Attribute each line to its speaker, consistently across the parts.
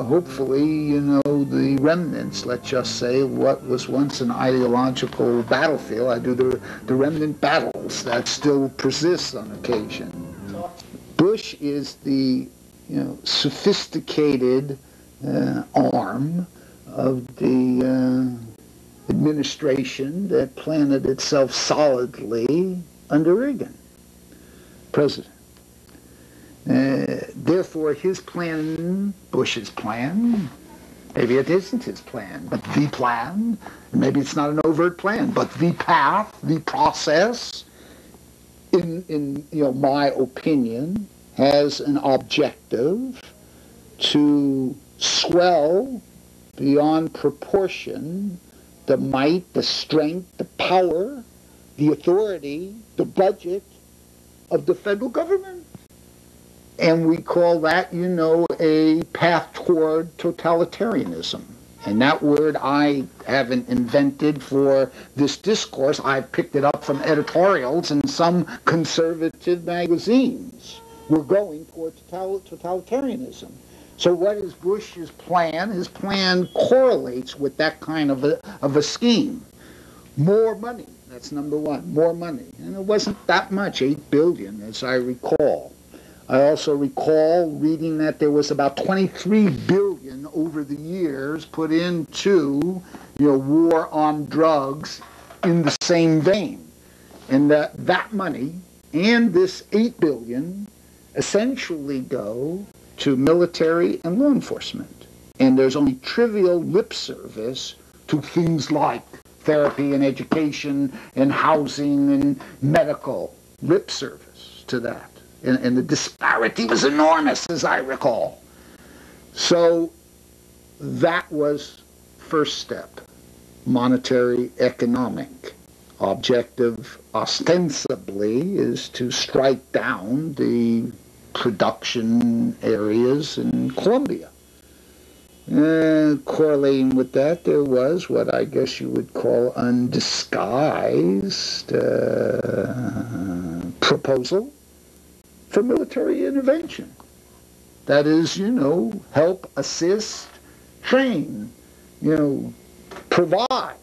Speaker 1: hopefully, the remnants, let's just say, what was once an ideological battlefield. I do the remnant battles that still persist on occasion. Bush is the, sophisticated arm of the administration that planted itself solidly under Reagan, president. Therefore, his plan, Bush's plan, maybe it isn't his plan, but the plan, maybe it's not an overt plan, but the path, the process, in my opinion, has an objective to swell beyond proportion the might, the strength, the power, the authority, the budget of the federal government. And we call that, a path toward totalitarianism. And that word I haven't invented for this discourse. I've picked it up from editorials in some conservative magazines. We're going toward totalitarianism. So what is Bush's plan? His plan correlates with that kind of a scheme. More money, that's number one, more money. And it wasn't that much, $8 billion, as I recall. I also recall reading that there was about $23 billion over the years put into, war on drugs in the same vein. And that money and this $8 billion essentially go to military and law enforcement. And there's only trivial lip service to things like therapy and education and housing and medical, lip service to that. And the disparity was enormous, as I recall. So that was first step, monetary, economic. Objective, ostensibly, is to strike down the production areas in Colombia. Correlating with that, there was what I guess you would call undisguised proposal for military intervention. That is, help, assist, train, provide.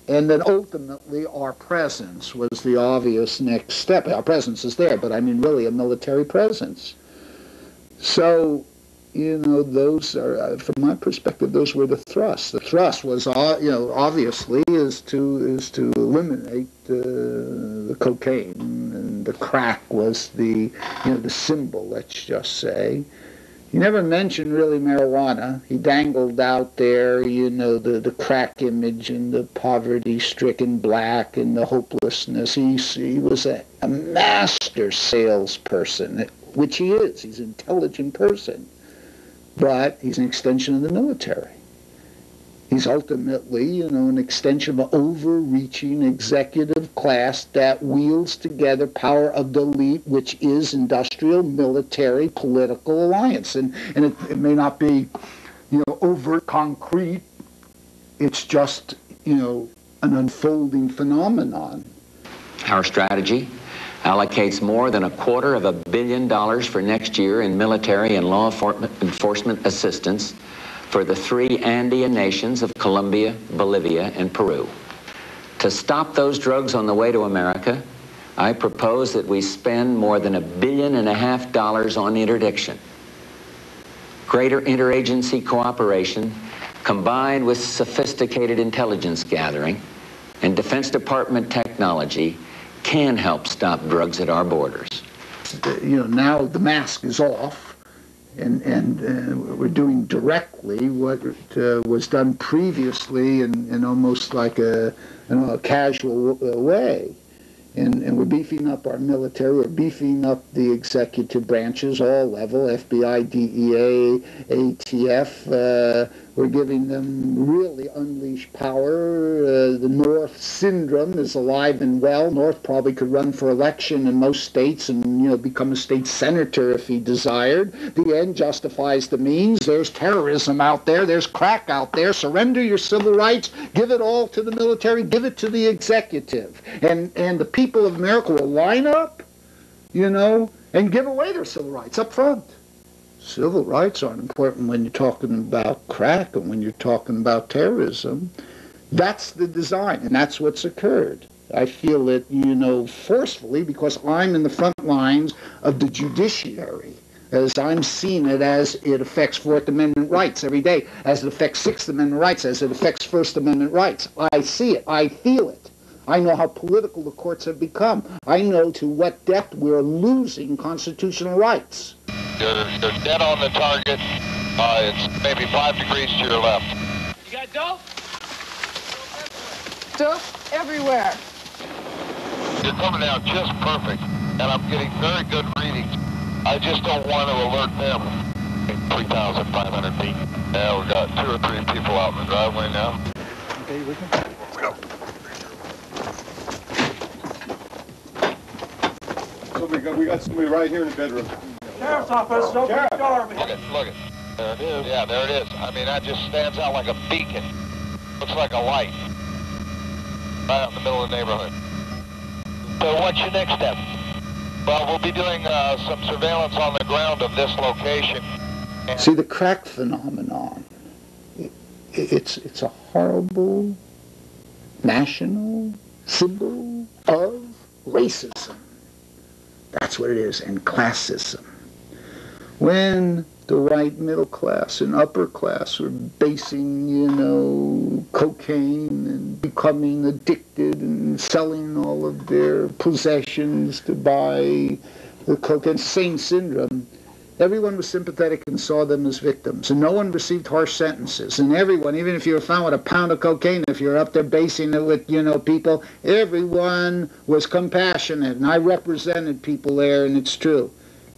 Speaker 1: And then ultimately our presence was the obvious next step. Our presence is there, but I mean really a military presence. So, those are, from my perspective, those were the thrusts. The thrust was, obviously, is to eliminate the cocaine, and the crack was the symbol, let's just say. He never mentioned really marijuana. He dangled out there, the crack image and the poverty-stricken black and the hopelessness. He was a master salesperson, which he is. He's an intelligent person. But he's an extension of the military. He's ultimately, an extension of an overreaching executive class that wields together power of the elite, which is industrial, military, political alliance. And it may not be, overt, concrete. It's just, an unfolding phenomenon.
Speaker 2: Our strategy allocates more than $250 million for next year in military and law enforcement assistance for the 3 Andean nations of Colombia, Bolivia, and Peru. To stop those drugs on the way to America, I propose that we spend more than $1.5 billion on interdiction. Greater interagency cooperation, combined with sophisticated intelligence gathering and Defense Department technology, can help stop drugs at our borders.
Speaker 1: Now the mask is off, and we're doing directly what was done previously in almost like a casual way. And we're beefing up our military, we're beefing up the executive branches, all level, FBI, DEA, ATF. We're giving them really unleashed power. The North syndrome is alive and well. North probably could run for election in most states and become a state senator if he desired. The end justifies the means. There's terrorism out there. There's crack out there. Surrender your civil rights. Give it all to the military. Give it to the executive. And the people of America will line up, and give away their civil rights up front. Civil rights aren't important when you're talking about crack and when you're talking about terrorism. That's the design, and that's what's occurred. I feel it, forcefully, because I'm in the front lines of the judiciary, as I'm seeing it as it affects Fourth Amendment rights every day, as it affects Sixth Amendment rights, as it affects First Amendment rights. I see it. I feel it. I know how political the courts have become. I know to what depth we're losing constitutional rights.
Speaker 3: You're dead on the target. It's maybe 5 degrees to your left.
Speaker 4: You got dope?
Speaker 5: Dope everywhere.
Speaker 3: You're coming out just perfect, and I'm getting very good readings. I just don't want to alert them. 3,500 feet. Yeah, we've got 2 or 3 people out in the driveway now.
Speaker 1: Okay, we can go.
Speaker 6: So we got somebody right here in the bedroom.
Speaker 4: Sheriff's office, open the door.
Speaker 3: Look it. There it is. Yeah, there it is. I mean, that just stands out like a beacon. Looks like a light. Right out in the middle of the neighborhood. So what's your next step? Well, we'll be doing some surveillance on the ground of this location.
Speaker 1: See, the crack phenomenon, it's a horrible national symbol of racism. That's what it is, and classism. When the white middle class and upper class were basing, cocaine and becoming addicted and selling all of their possessions to buy the cocaine, same syndrome, everyone was sympathetic and saw them as victims. And no one received harsh sentences. And everyone, even if you were found with a pound of cocaine, if you're up there basing it with, people, everyone was compassionate. And I represented people there, and it's true.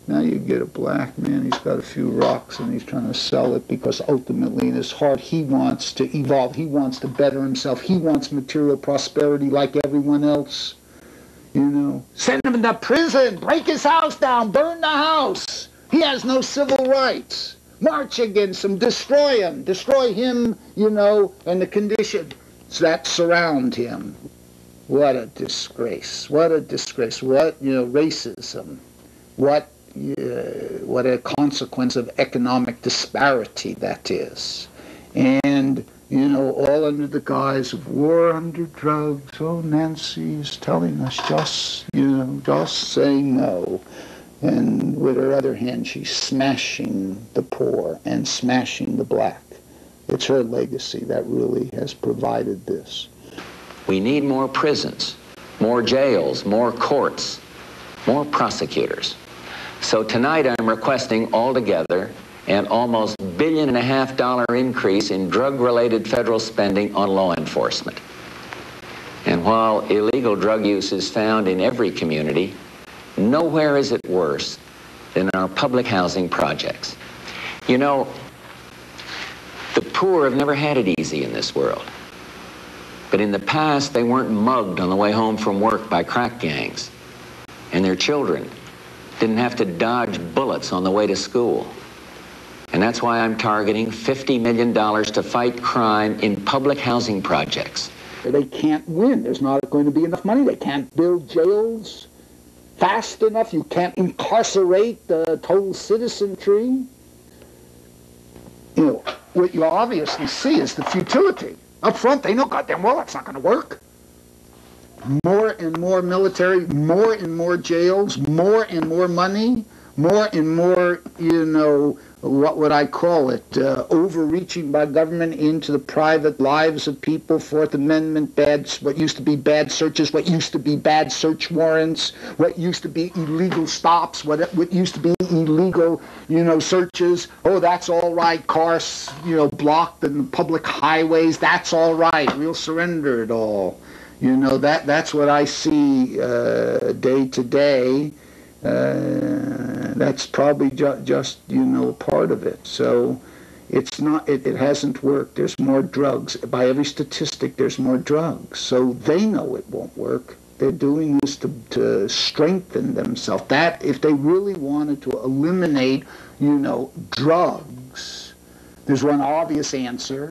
Speaker 1: Now you get a black man, he's got a few rocks and he's trying to sell it because ultimately in his heart he wants to evolve, he wants to better himself, he wants material prosperity like everyone else. Send him into prison, break his house down, burn the house. He has no civil rights. March against him, destroy him, and the conditions that surround him. What a disgrace, what racism, what a consequence of economic disparity that is. And, all under the guise of war under drugs. Oh, Nancy's telling us just saying no. And with her other hand, she's smashing the poor and smashing the black. It's her legacy that really has provided this.
Speaker 2: We need more prisons, more jails, more courts, more prosecutors. So tonight I'm requesting altogether an almost $1.5 billion increase in drug-related federal spending on law enforcement. And while illegal drug use is found in every community, nowhere is it worse than in our public housing projects. The poor have never had it easy in this world. But in the past, they weren't mugged on the way home from work by crack gangs. And their children didn't have to dodge bullets on the way to school. And that's why I'm targeting $50 million to fight crime in public housing projects.
Speaker 1: They can't win. There's not going to be enough money. They can't build jails fast enough. You can't incarcerate the total citizenry. What you obviously see is the futility. Up front, they know goddamn well that's not going to work. More and more military, more and more jails, more and more money, more and more, what would I call it, overreaching by government into the private lives of people, Fourth Amendment, what used to be bad searches, what used to be bad search warrants, what used to be illegal stops, what used to be illegal, searches. Oh, that's all right, cars, blocked in the public highways, that's all right, we'll surrender it all. That's what I see day to day. That's probably just part of it. So it's not, it hasn't worked. There's more drugs. By every statistic, there's more drugs. So they know it won't work. They're doing this to strengthen themselves. That, if they really wanted to eliminate, drugs, there's one obvious answer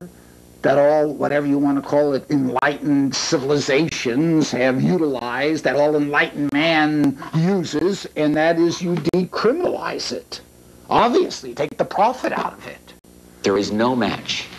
Speaker 1: that all, whatever you want to call it, enlightened civilizations have utilized, that all enlightened man uses, and that is you decriminalize it. Obviously, take the profit out of it.
Speaker 2: There is no match